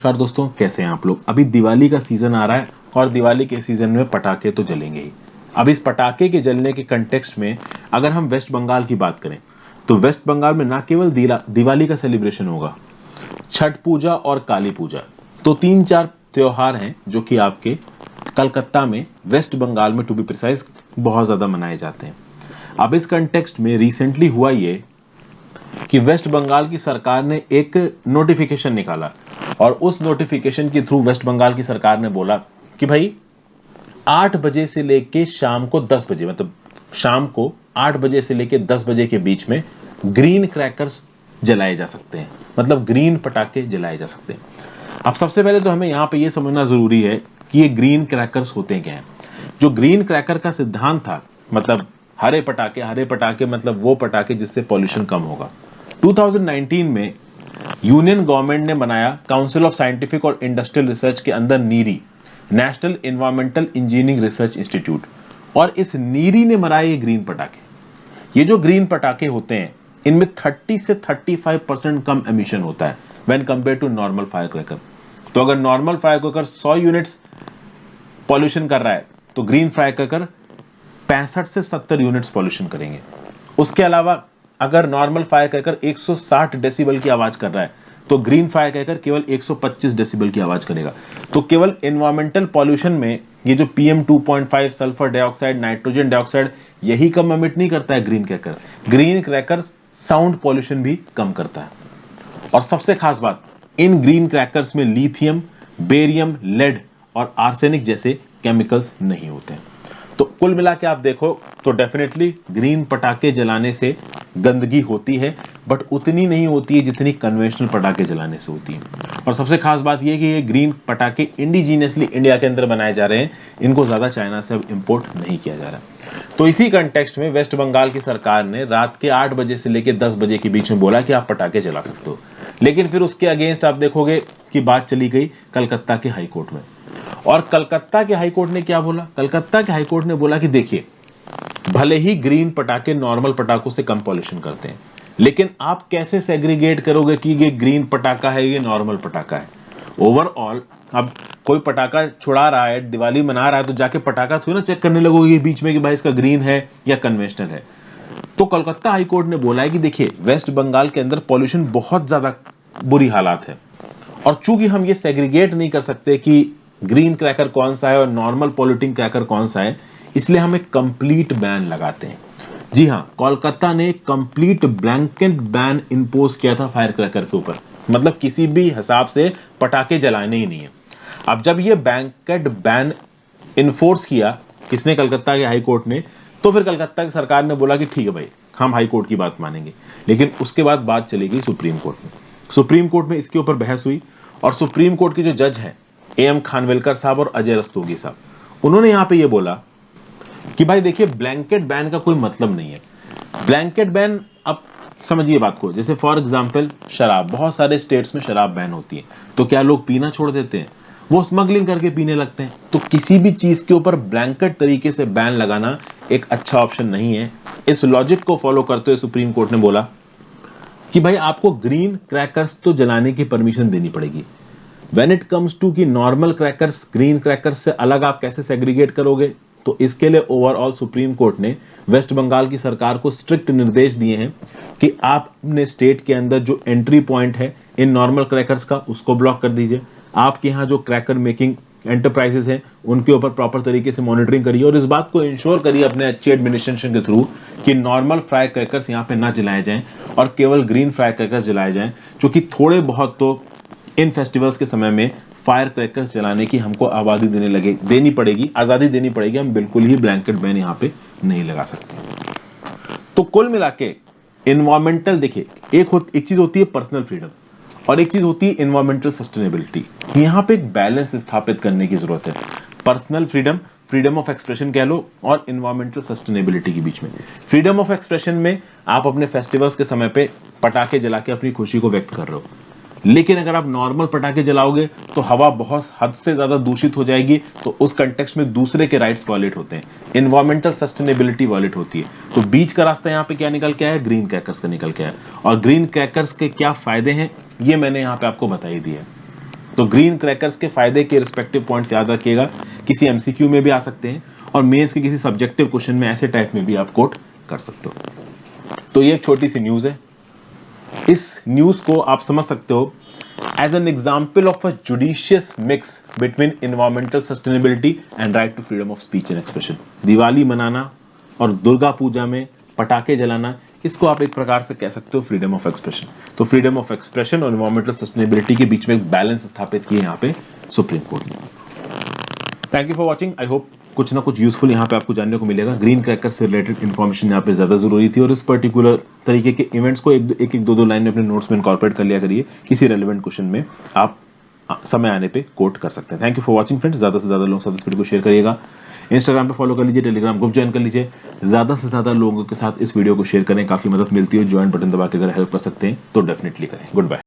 नमस्कार दोस्तों, कैसे हैं आप लोग। अभी दिवाली का सीजन आ रहा है और दिवाली के सीजन में पटाखे तो जलेंगे ही। अब इस पटाखे के जलने के कंटेक्स्ट में अगर हम वेस्ट बंगाल की बात करें तो वेस्ट बंगाल में ना केवल दिवाली का सेलिब्रेशन होगा, छठ पूजा और काली पूजा, तो 3-4 त्योहार हैं जो कि आपके कलकत्ता में, वेस्ट बंगाल में टू बी प्रिसाइज, बहुत ज्यादा मनाए जाते हैं। अब इस कंटेक्स्ट में रिसेंटली हुआ ये कि वेस्ट बंगाल की सरकार ने एक नोटिफिकेशन निकाला और उस नोटिफिकेशन के थ्रू वेस्ट बंगाल की सरकार ने बोला कि भाई 8 बजे से लेके शाम को 10 बजे, मतलब शाम को 8 बजे से लेके 10 बजे के बीच में ग्रीन क्रैकर्स जलाए जा सकते हैं, मतलब ग्रीन पटाखे जलाए जा सकते हैं। अब सबसे पहले तो हमें यहाँ पे ये समझना जरूरी है कि ये ग्रीन क्रैकर्स होते क्या हैं। जो ग्रीन क्रैकर का सिद्धांत था, मतलब हरे पटाखे मतलब वो पटाखे जिससे पॉल्यूशन कम होगा। 2019 में यूनियन गवर्नमेंट ने बनाया काउंसिल ऑफ साइंटिफिक और इंडस्ट्रियल रिसर्च के अंदर NEERI, national environmental engineering research institute, और इस नीरी ने बनाए ये ग्रीन पटाखे। ये जो ग्रीन पटाखे होते हैं इनमें 30 से 35% कम एमिशन होता है when compare to normal fire cracker. तो अगर normal fire cracker 100 units pollution कर रहा है तो ग्रीन फायर क्रैकर 65 से 70 यूनिट्स पॉल्यूशन करेंगे। उसके अलावा अगर नॉर्मल फायर क्रैकर 160 डेसिबल की आवाज कर रहा है तो ग्रीन फायर क्रैकर केवल 125 डेसिबल की आवाज करेगा। तो केवल एनवायरमेंटल पॉल्यूशन में ये जो PM 2.5, sulphur dioxide, nitrogen dioxide, यही कम एमिट नहीं करता है green cracker. Green cracker sound pollution भी कम करता है। और सबसे खास बात, इन ग्रीन क्रैकर्स में लिथियम, बेरियम, लेड और आर्सेनिक जैसे केमिकल्स नहीं होते हैं। तो कुल मिला के आप देखो तो डेफिनेटली ग्रीन पटाखे जलाने से गंदगी होती है, बट उतनी नहीं होती है जितनी कन्वेंशनल पटाखे जलाने से होती है। और सबसे खास बात यह कि ये ग्रीन पटाखे इंडिजीनियसली इंडिया के अंदर बनाए जा रहे हैं, इनको ज्यादा चाइना से अब इंपोर्ट नहीं किया जा रहा। तो इसी कंटेक्स्ट में वेस्ट बंगाल की सरकार ने रात के 8 बजे से लेकर 10 बजे के बीच में बोला कि आप पटाखे जला सकते हो। लेकिन फिर उसके अगेंस्ट आप देखोगे कि बात चली गई कलकत्ता के हाई कोर्ट में। और कलकत्ता के हाई कोर्ट ने क्या बोला? कलकत्ता के हाई कोर्ट ने बोला कि देखिए, भले ही ग्रीन पटाखे नॉर्मल पटाखों से कम पॉल्यूशन करते हैं, लेकिन आप कैसे सेग्रीगेट करोगे कि ये ग्रीन पटाखा है, ये नॉर्मल पटाखा है? ओवरऑल अब कोई पटाखा छुड़ा रहा है, दिवाली मना रहा है, तो जाके पटाखा थोड़ी ना चेक करने लगोगे बीच में कि भाई इसका ग्रीन है या कन्वेंशनल है। तो कलकत्ता हाई कोर्ट ने बोला है कि देखिए, वेस्ट बंगाल के अंदर पॉल्यूशन बहुत ज्यादा बुरी हालात है, और चूंकि हम ये सेग्रीगेट नहीं कर सकते कि ग्रीन क्रैकर कौन सा है और नॉर्मल पॉल्यूटिंग क्रैकर कौन सा है, इसलिए हम एक कंप्लीट बैन लगाते हैं। जी हाँ, कोलकाता ने कंप्लीट ब्लैंकेट बैन इंपोज किया था फायर क्रैकर के ऊपर, मतलब किसी भी हिसाब से पटाखे जलाने ही नहीं है। अब जब ये ब्लैंकेट बैन इन्फोर्स किया किसने? कलकत्ता के हाई कोर्ट ने। तो फिर कलकत्ता की सरकार ने बोला कि ठीक है भाई, हम हाई कोर्ट की बात मानेंगे। लेकिन उसके बाद बात चली गई सुप्रीम कोर्ट में। सुप्रीम कोर्ट में इसके ऊपर बहस हुई और सुप्रीम कोर्ट के जो जज हैं AM खानविलकर साहब और अजय रस्तोगी साहब, उन्होंने यहां पे ये बोला कि भाई देखिए, ब्लैंकेट बैन का कोई मतलब नहीं है। ब्लैंकेट बैन, अब समझिए बात को, जैसे फॉर एग्जांपल शराब, बहुत सारे स्टेट्स में शराब बैन होती है, तो क्या लोग पीना छोड़ देते हैं? वो स्मगलिंग करके पीने लगते हैं। तो किसी भी चीज के ऊपर ब्लैंकेट तरीके से बैन लगाना एक अच्छा ऑप्शन नहीं है। इस लॉजिक को फॉलो करते हुए सुप्रीम कोर्ट ने बोला कि भाई आपको ग्रीन क्रैकर्स तो जलाने की परमिशन देनी पड़ेगी। व्हेन इट कम्स टू कि नॉर्मल क्रैकर्स ग्रीन क्रैकर्स से अलग आप कैसे सेग्रीगेट करोगे, तो इसके लिए ओवरऑल सुप्रीम कोर्ट ने वेस्ट बंगाल की सरकार को स्ट्रिक्ट निर्देश दिए हैं कि आप अपने स्टेट के अंदर जो एंट्री पॉइंट है इन नॉर्मल क्रैकर्स का, उसको ब्लॉक कर दीजिए। आपके यहाँ जो क्रैकर मेकिंग एंटरप्राइजेस हैं उनके ऊपर प्रॉपर तरीके से मॉनिटरिंग करिए और इस बात को इंश्योर करिए अपने अच्छे एडमिनिस्ट्रेशन के थ्रू कि नॉर्मल फायर क्रैकर्स यहाँ पे ना जलाए जाएं और केवल ग्रीन फायर क्रैकर्स जलाए जाएं, जो कि थोड़े बहुत तो इन फेस्टिवल्स के समय में फायर क्रैकर्स जलाने की हमको आबादी देनी पड़ेगी, आजादी देनी पड़ेगी। हम बिल्कुल ही ब्लैंकेट बैन यहाँ पे नहीं लगा सकते। तो कुल मिला के एनवायरमेंटल, देखिए, एक चीज होती है पर्सनल फ्रीडम और एक चीज होती है एनवायरमेंटल सस्टेनेबिलिटी। यहाँ पे एक बैलेंस स्थापित करने की जरूरत है personal freedom, freedom of expression कह लो, और एनवायरमेंटल सस्टेनेबिलिटी के बीच में। फ्रीडम ऑफ एक्सप्रेशन में आप अपने फेस्टिवल्स के समय पे पटाखे जला के अपनी खुशी को व्यक्त कर रहे हो, लेकिन अगर आप नॉर्मल पटाखे जलाओगे तो हवा बहुत हद से ज्यादा दूषित हो जाएगी, तो उस कंटेक्स्ट में दूसरे के राइट्स वॉलेट होते हैं, एनवायरमेंटल सस्टेनेबिलिटी वॉलेट होती है। तो बीच का रास्ता यहाँ पे क्या निकल के आया? ग्रीन क्रैकर्स का निकल के आया। और ग्रीन क्रैकर्स के क्या फायदे हैं ये मैंने यहाँ पे आपको बता ही दिया है। तो ग्रीन क्रैकर्स के फायदे के रिस्पेक्टिव पॉइंट्स याद रखिएगा, किसी एमसीक्यू में भी आ सकते हैं और मेंस के किसी सब्जेक्टिव क्वेश्चन में ऐसे टाइप में भी आप कोट कर सकते हो। तो ये एक छोटी सी न्यूज है, इस न्यूज को आप समझ सकते हो as an example of a judicious mix between environmental sustainability and right to freedom of speech and expression. Diwali मनाना और दुर्गा पूजा में पटाखे जलाना, इसको आप एक प्रकार से कह सकते हो फ्रीडम ऑफ एक्सप्रेशन। तो फ्रीडम ऑफ एक्सप्रेशन और एनवायरमेंटल सस्टेनेबिलिटी के बीच में एक बैलेंस स्थापित किए यहाँ पे सुप्रीम कोर्ट ने। Thank you for watching, I hope कुछ ना कुछ यूजफुल यहाँ पे आपको जानने को मिलेगा। ग्रीन क्रैकर से रिलेटेड इन्फॉर्मेशन यहाँ पे ज्यादा जरूरी थी और इस पर्टिकुलर तरीके के इवेंट्स को एक दो लाइन में अपने नोट्स में इनकॉर्पोरेट कर लिया करिए, किसी रेलेवेंट क्वेश्चन में आप समय आने पे कोट कर सकते हैं। Thank you for watching friends, ज्यादा से ज्यादा लोगों के साथ इस वीडियो को शेयर करिएगा, इंस्टाग्राम पे फॉलो कर लीजिए, टेलीग्राम ग्रुप ज्वाइन कर लीजिए, ज्यादा से ज्यादा लोगों के साथ इस वीडियो को शेयर करें, काफी मदद मिलती है। ज्वाइन बटन दबा के अगर हेल्प कर सकते हैं तो डेफिनेटली करें। Good bye.